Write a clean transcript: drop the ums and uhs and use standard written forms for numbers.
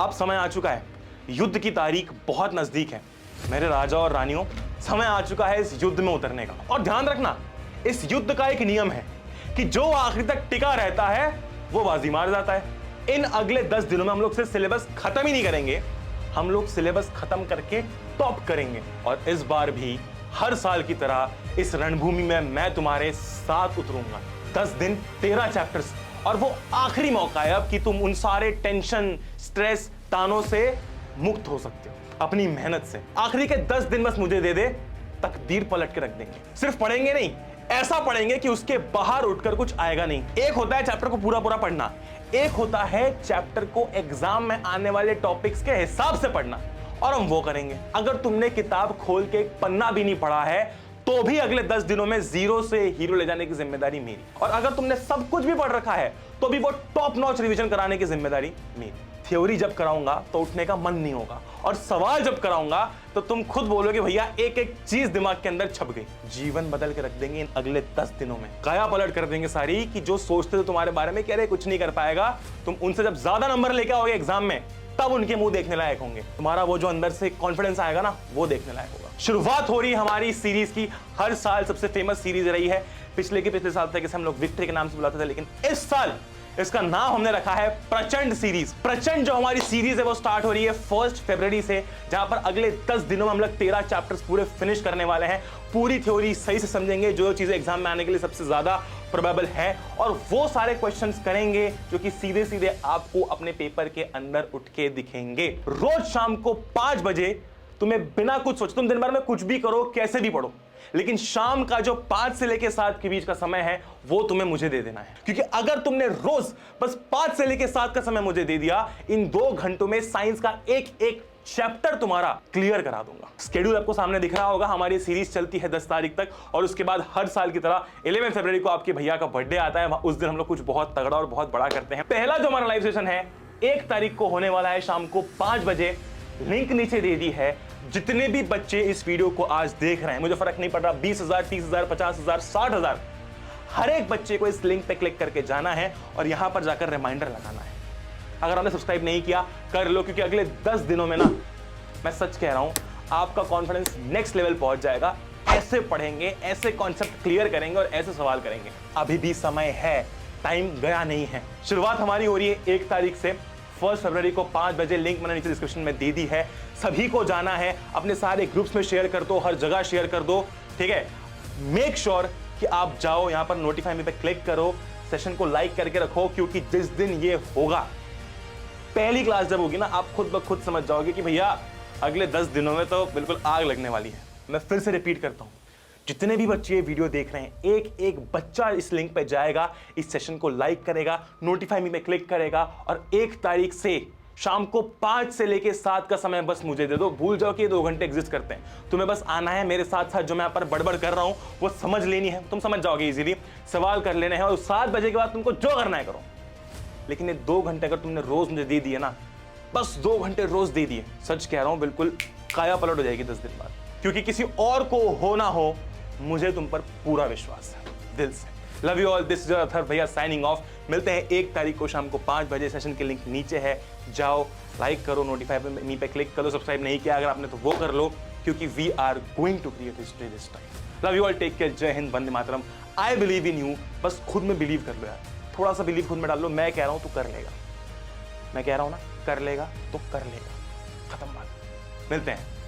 अब समय आ चुका है, युद्ध की तारीख बहुत नजदीक है। मेरे राजा और रानियों, समय आ चुका है इस युद्ध में उतरने का। और ध्यान रखना, इस युद्ध का एक नियम है कि जो आखिर तक टिका रहता है वो बाजी मार जाता है। इन अगले 10 दिनों में हम लोग सिर्फ सिलेबस खत्म ही नहीं करेंगे, हम लोग सिलेबस खत्म करके टॉप करेंगे। और इस बार भी हर साल की तरह इस रणभूमि में मैं तुम्हारे साथ उतरूंगा। 10 दिन 13 चैप्टर्स, और वो आखिरी मौका है अब कि तुम उन सारे टेंशन, स्ट्रेस, तानों से मुक्त हो सकते हो अपनी मेहनत से। आखिरी के 10 दिन बस मुझे दे दे, तकदीर पलट के रख देंगे। सिर्फ पढ़ेंगे नहीं, ऐसा पढ़ेंगे कि उसके बाहर उठकर कुछ आएगा नहीं। एक होता है चैप्टर को पूरा पूरा पढ़ना, एक होता है चैप्टर को एग्जाम में आने वाले टॉपिक्स के हिसाब से पढ़ना, और हम वो करेंगे। अगर तुमने किताब खोल के एक पन्ना भी नहीं पढ़ा है तो भी अगले 10 दिनों में जीरो से हीरो ले जाने की जिम्मेदारी मेरी। और अगर तुमने सब कुछ भी पढ़ रखा है तो भी वो टॉप नॉच रिवीजन कराने की जिम्मेदारी मेरी। थ्योरी जब कराऊंगा तो उठने का मन नहीं होगा, और सवाल जब कराऊंगा तो तुम खुद बोलोगे भैया एक एक चीज दिमाग के अंदर छप गई। जीवन बदल के रख देंगे इन अगले 10 दिनों में। काया पलट कर देंगे सारी, कि जो सोचते थे तुम्हारे बारे में कि अरे कुछ नहीं कर पाएगा, तुम उनसे जब ज्यादा नंबर लेके आओगे एग्जाम में तब उनके मुंह देखने लायक होंगे। तुम्हारा वो जो अंदर से कॉन्फिडेंस आएगा ना, वो देखने लायक होगा। शुरुआत हो रही है हमारी सीरीज की। हर साल सबसे फेमस सीरीज रही है, पिछले साल तक इसे हम लोग विक्ट्री के नाम से बुलाते थे, लेकिन इस साल इसका नाम हमने रखा है प्रचंड सीरीज। प्रचंड जो हमारी सीरीज है वो स्टार्ट हो रही है 1 फरवरी से, जहां पर अगले 10 दिनों में हम लोग 13 चैप्टर्स पूरे फिनिश करने वाले हैं। पूरी थ्योरी सही से समझेंगे, जो चीजें एग्जाम में आने के लिए सबसे ज्यादा प्रोबेबल है, और वो सारे क्वेश्चंस करेंगे जो कि सीधे सीधे आपको अपने पेपर के अंदर उठ के दिखेंगे। रोज शाम को 5 बजे तुम्हें बिना कुछ सोचे, तुम दिन भर में कुछ भी करो, कैसे भी पढ़ो, लेकिन शाम का जो 5 से लेके 7 के बीच का समय है वो तुम्हें मुझे दे देना है। क्योंकि अगर तुमने रोज बस 5 से लेके 7 का समय मुझे दे दिया, इन 2 घंटों में साइंस का एक एक चैप्टर तुम्हारा क्लियर करा दूंगा। स्केड्यूल आपको सामने दिख रहा होगा। हमारी सीरीज चलती है 10 तारीख तक, और उसके बाद हर साल की तरह 11 फरवरी को आपके भैया का बर्थडे आता है। उस दिन हम लोग कुछ बहुत तगड़ा और बहुत बड़ा करते हैं। पहला जो हमारा लाइव सेशन है 1 तारीख को होने वाला है शाम को 5 बजे। लिंक नीचे दे दी है। जितने भी बच्चे इस वीडियो को आज देख रहे हैं, मुझे फर्क नहीं पड़ रहा, 20,000, 30,000, 50,000, 60,000, हर एक बच्चे को इस लिंक पे क्लिक करके जाना है और यहां पर जाकर रिमाइंडर लगाना है। अगर आपने सब्सक्राइब नहीं किया कर लो, क्योंकि अगले 10 दिनों में ना, मैं सच कह रहा हूं, आपका कॉन्फिडेंस नेक्स्ट लेवल पहुंच जाएगा। ऐसे पढ़ेंगे, ऐसे कॉन्सेप्ट क्लियर करेंगे और ऐसे सवाल करेंगे। अभी भी समय है, टाइम गया नहीं है। शुरुआत हमारी हो रही है 1 तारीख से। 1 फरवरी को 5 बजे। लिंक मैंने नीचे डिस्क्रिप्शन में दे दी है। सभी को जाना है, अपने सारे ग्रुप्स में शेयर कर दो, हर जगह शेयर कर दो, ठीक है। मेक श्योर कि आप जाओ, यहां पर नोटिफाई मी पे क्लिक करो, सेशन को लाइक करके रखो, क्योंकि जिस दिन ये होगा, पहली क्लास जब होगी ना, आप खुद ब खुद समझ जाओगे कि भैया अगले 10 दिनों में तो बिल्कुल आग लगने वाली है। मैं फिर से रिपीट करता हूं, जितने भी बच्चे ये वीडियो देख रहे हैं, एक एक बच्चा इस लिंक पे जाएगा, इस सेशन को लाइक करेगा, नोटिफाई मी पे क्लिक करेगा, और 1 तारीख से शाम को 5 से लेके 7 का समय बस मुझे दे दो। भूल जाओ कि ये 2 घंटे एग्जिस्ट करते हैं। तुम्हें बस आना है, मेरे साथ साथ जो मैं यहाँ पर बड़बड़ कर रहा हूं वो समझ लेनी है, तुम समझ जाओगे इजीली। सवाल कर लेने हैं, और 7 बजे के बाद तुमको जो करना है करो। लेकिन ये 2 घंटे अगर तुमने रोज मुझे दे दिए ना, बस 2 घंटे रोज दे दिए, सच कह रहा हूं, बिल्कुल काया पलट हो जाएगी 10 दिन बाद। क्योंकि किसी और को हो ना हो, मुझे तुम पर पूरा विश्वास है, दिल से। Love you all, this is Atharva भैया साइनिंग ऑफ। मिलते हैं 1 तारीख को शाम को 5 बजे। सेशन की लिंक नीचे है, जाओ, लाइक करो, नोटिफाई मी पे क्लिक करो। सब्सक्राइब नहीं किया अगर आपने तो वो कर लो, क्योंकि we are going to create history this time. Love you all, take care, जय हिंद, वंदे मातरम। I believe in you. बस खुद में बिलीव कर लो यार, थोड़ा सा बिलीव खुद में डाल लो। मैं कह रहा हूं तो कर लेगा, मैं कह रहा हूं ना, कर लेगा तो कर लेगा, खत्म बात। मिलते हैं।